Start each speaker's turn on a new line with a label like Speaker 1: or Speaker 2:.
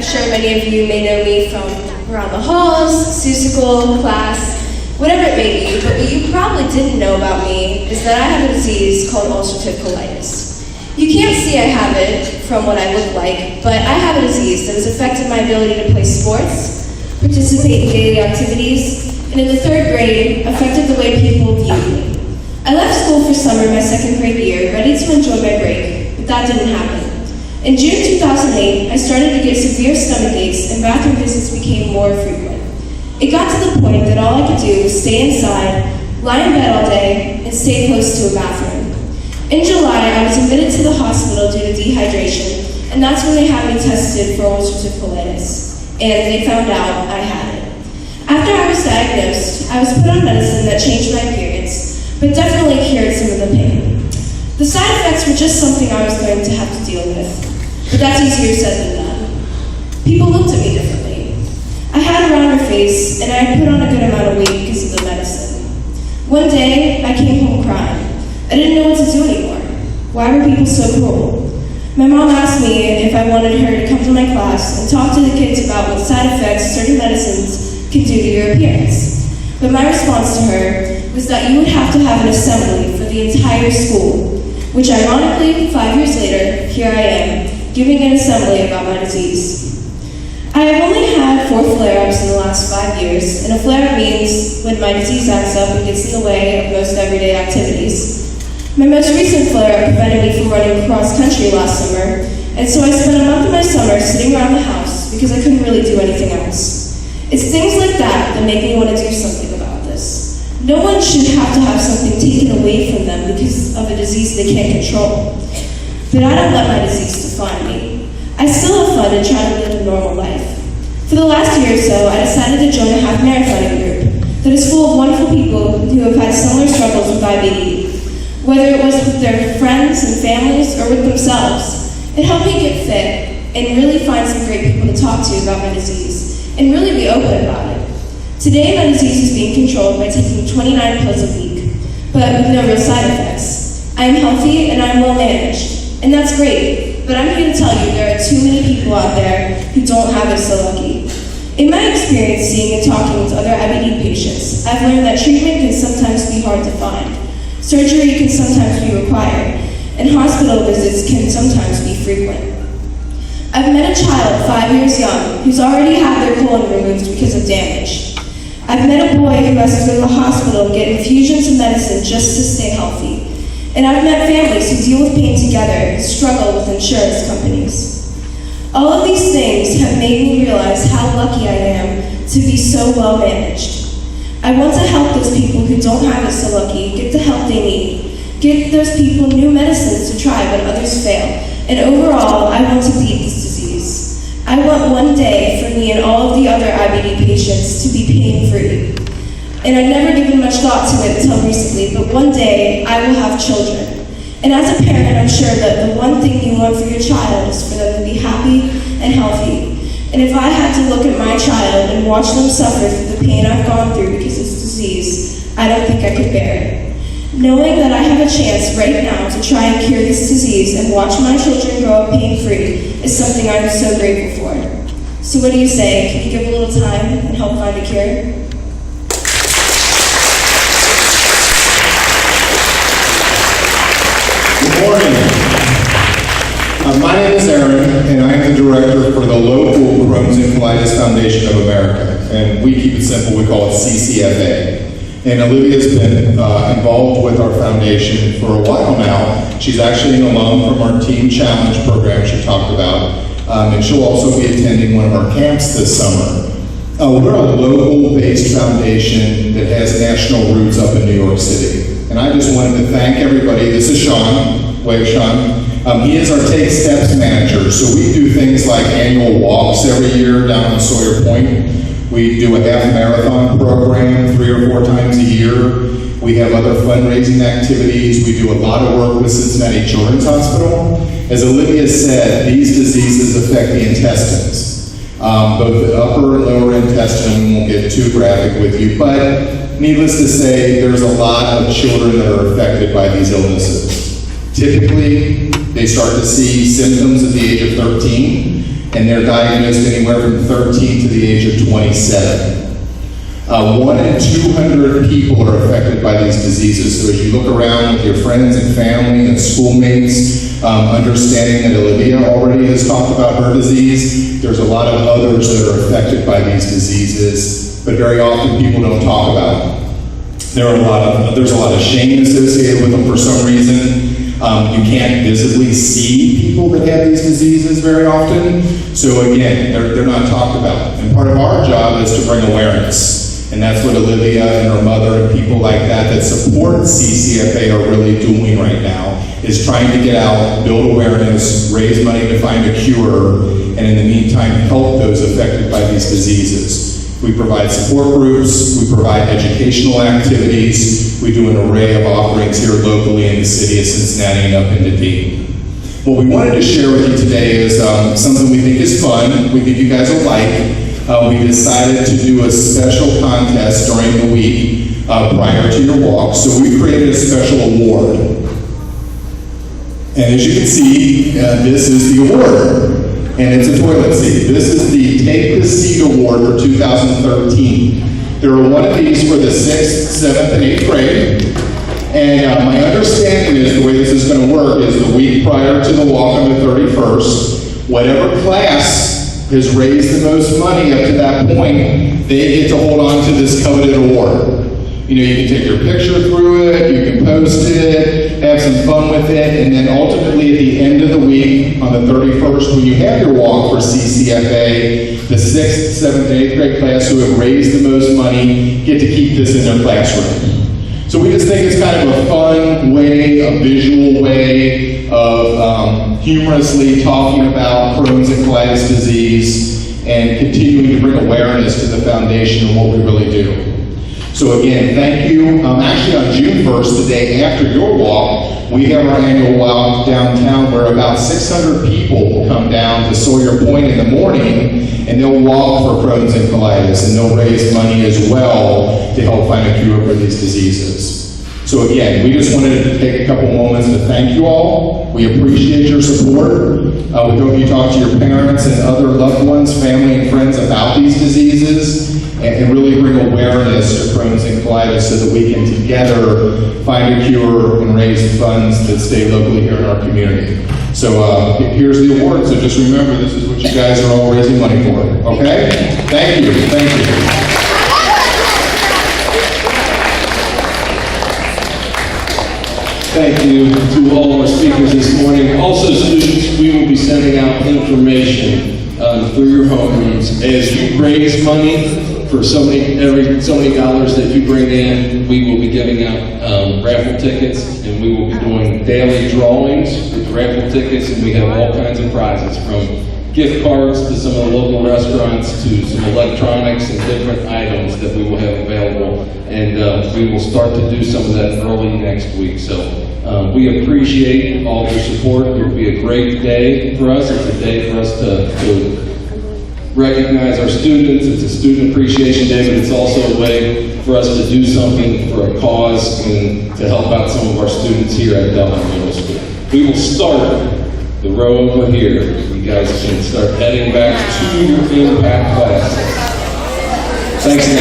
Speaker 1: I'm sure many of you may know me from around the halls, Susical, class, whatever it may be, but what you probably didn't know about me is that I have a disease called ulcerative colitis. You can't see I have it from what I look like, but I have a disease that has affected my ability to play sports, participate in daily activities, and in the 3rd grade, affected the way people view me. I left school for summer my 2nd grade year, ready to enjoy my break, but that didn't happen. In June 2008, I started to get severe stomach aches and bathroom visits became more frequent. It got to the point that all I could do was stay inside, lie in bed all day, and stay close to a bathroom. In July, I was admitted to the hospital due to dehydration, and that's when they had me tested for ulcerative colitis, and they found out I had it. After I was diagnosed, I was put on medicine that changed my appearance, but definitely cured some of the pain. The side effects were just something I was going to have to deal with, but that's easier said than done. People looked at me differently. I had a rounder face, and I had put on a good amount of weight because of the medicine. One day, I came home crying. I didn't know what to do anymore. Why were people so cruel? My mom asked me if I wanted her to come to my class and talk to the kids about what side effects certain medicines can do to your appearance. But my response to her was that you would have to have an assembly for the entire school, which ironically, 5 years later, here I am, giving an assembly about my disease. I have only had 4 flare-ups in the last 5 years, and a flare-up means when my disease acts up and gets in the way of most everyday activities. My most recent flare-up prevented me from running cross-country last summer, and so I spent a month of my summer sitting around the house because I couldn't really do anything else. It's things like that that make me want to do something about this. No one should have to have something taken away from them because of a disease they can't control. But I don't let my disease define me. I still have fun and try to live a normal life. For the last year or so, I decided to join a half marathoning group that is full of wonderful people who have had similar struggles with IBD. Whether it was with their friends and families or with themselves, it helped me get fit and really find some great people to talk to about my disease and really be open about it. Today, my disease is being controlled by taking 29 pills a week, but with no real side effects. I am healthy and I am well managed, and that's great, but I'm here to tell you there are too many people out there who don't have it so lucky. In my experience seeing and talking with other IBD patients, I've learned that treatment can sometimes be hard to find. Surgery can sometimes be required, and hospital visits can sometimes be frequent. I've met a child 5 years young who's already had their colon removed because of damage. I've met a boy who has to go to the hospital and get infusions of medicine just to stay healthy. And I've met families who deal with pain together and struggle with insurance companies. All of these things have made me realize how lucky I am to be so well managed. I want to help those people who don't have it so lucky get the help they need. Give those people new medicines to try when others fail. And overall, I want to beat this disease. I want one day for me and all of the other IBD patients to be pain-free. And I've never given much thought to it until recently, but one day I will have children. And as a parent, I'm sure that the one thing you want for your child is for them to be happy and healthy. And if I had to look at my child and watch them suffer through the pain I've gone through because of this disease, I don't think I could bear it. Knowing that I have a chance right now to try and cure this disease and watch my children grow up pain-free is something I'm so grateful for. So what do you say? Can you give a little time and help find a cure?
Speaker 2: Good morning. My name is Aaron, and I am the director for the local Crohn's and Colitis Foundation of America. And we keep it simple, we call it CCFA. And Olivia's been involved with our foundation for a while now. She's actually an alum from our Teen Challenge program she talked about. And she'll also be attending one of our camps this summer. We're a local-based foundation that has national roots up in New York City. And I just wanted to thank everybody. This is Sean. Wave, Sean. He is our Take Steps manager. So we do things like annual walks every year down on Sawyer Point. We do a half marathon program 3 or 4 times a year. We have other fundraising activities. We do a lot of work with Cincinnati Children's Hospital. As Olivia said, these diseases affect the intestines, both the upper and lower intestine. We won't get too graphic with you, but needless to say, there's a lot of children that are affected by these illnesses. Typically, they start to see symptoms at the age of 13, and they're diagnosed anywhere from 13 to the age of 27. 1 in 200 people are affected by these diseases. So as you look around with your friends and family and schoolmates, understanding that Olivia already has talked about her disease, there's a lot of others that are affected by these diseases, but very often people don't talk about them. There's a lot of shame associated with them for some reason. You can't visibly see people that have these diseases very often. So again, they're not talked about. And part of our job is to bring awareness. And that's what Olivia and her mother and people like that support CCFA are really doing right now, is trying to get out, build awareness, raise money to find a cure, and in the meantime, help those affected by these diseases. We provide support groups, we provide educational activities, we do an array of offerings here locally in the city of Cincinnati and up into Dayton. What we wanted to share with you today is something we think is fun, we think you guys will like. We decided to do a special contest during the week prior to your walk, so we created a special award. And as you can see, this is the award, and it's a toilet seat. This is the Take the Seat Award for 2013. There are one of these for the 6th, 7th, and 8th grade. And my understanding is the way this is going to work is the week prior to the walk on the 31st, whatever class has raised the most money up to that point, they get to hold on to this coveted award. You know, you can take your picture through it, you can post it, have some fun with it, and then ultimately at the end of the week, on the 31st, when you have your walk for CCFA, the 6th, 7th, and 8th grade class who have raised the most money get to keep this in their classroom. So we just think it's kind of a fun way, a visual way of humorously talking about Crohn's and colitis disease and continuing to bring awareness to the foundation of what we really do. So again, thank you. Actually on June 1st, the day after your walk, we have our annual walk downtown where about 600 people will come down to Sawyer Point in the morning and they'll walk for Crohn's and colitis and they'll raise money as well to help find a cure for these diseases. So again, we just wanted to take a couple moments to thank you all. We appreciate your support. We hope you talk to your parents and other loved ones, family and friends about these diseases and really bring awareness to Crohn's and colitis so that we can together find a cure and raise funds that stay locally here in our community. So here's the award. So just remember, this is what you guys are all raising money for. Okay? Thank you. Thank you.
Speaker 3: Thank you to all of our speakers this morning. Also, students, we will be sending out information through your homerooms. As you raise money for so many dollars that you bring in, we will be giving out raffle tickets, and we will be doing daily drawings with raffle tickets, and we have all kinds of prizes from gift cards to some of the local restaurants to some electronics and different items that we will have available. And we will start to do some of that early next week. So we appreciate all your support. It will be a great day for us. It's a day for us to recognize our students. It's a student appreciation day, but it's also a way for us to do something for a cause and to help out some of our students here at Dublin Middle School. We will start the row over here. You guys can start heading back to your impact classes. Thanks, guys.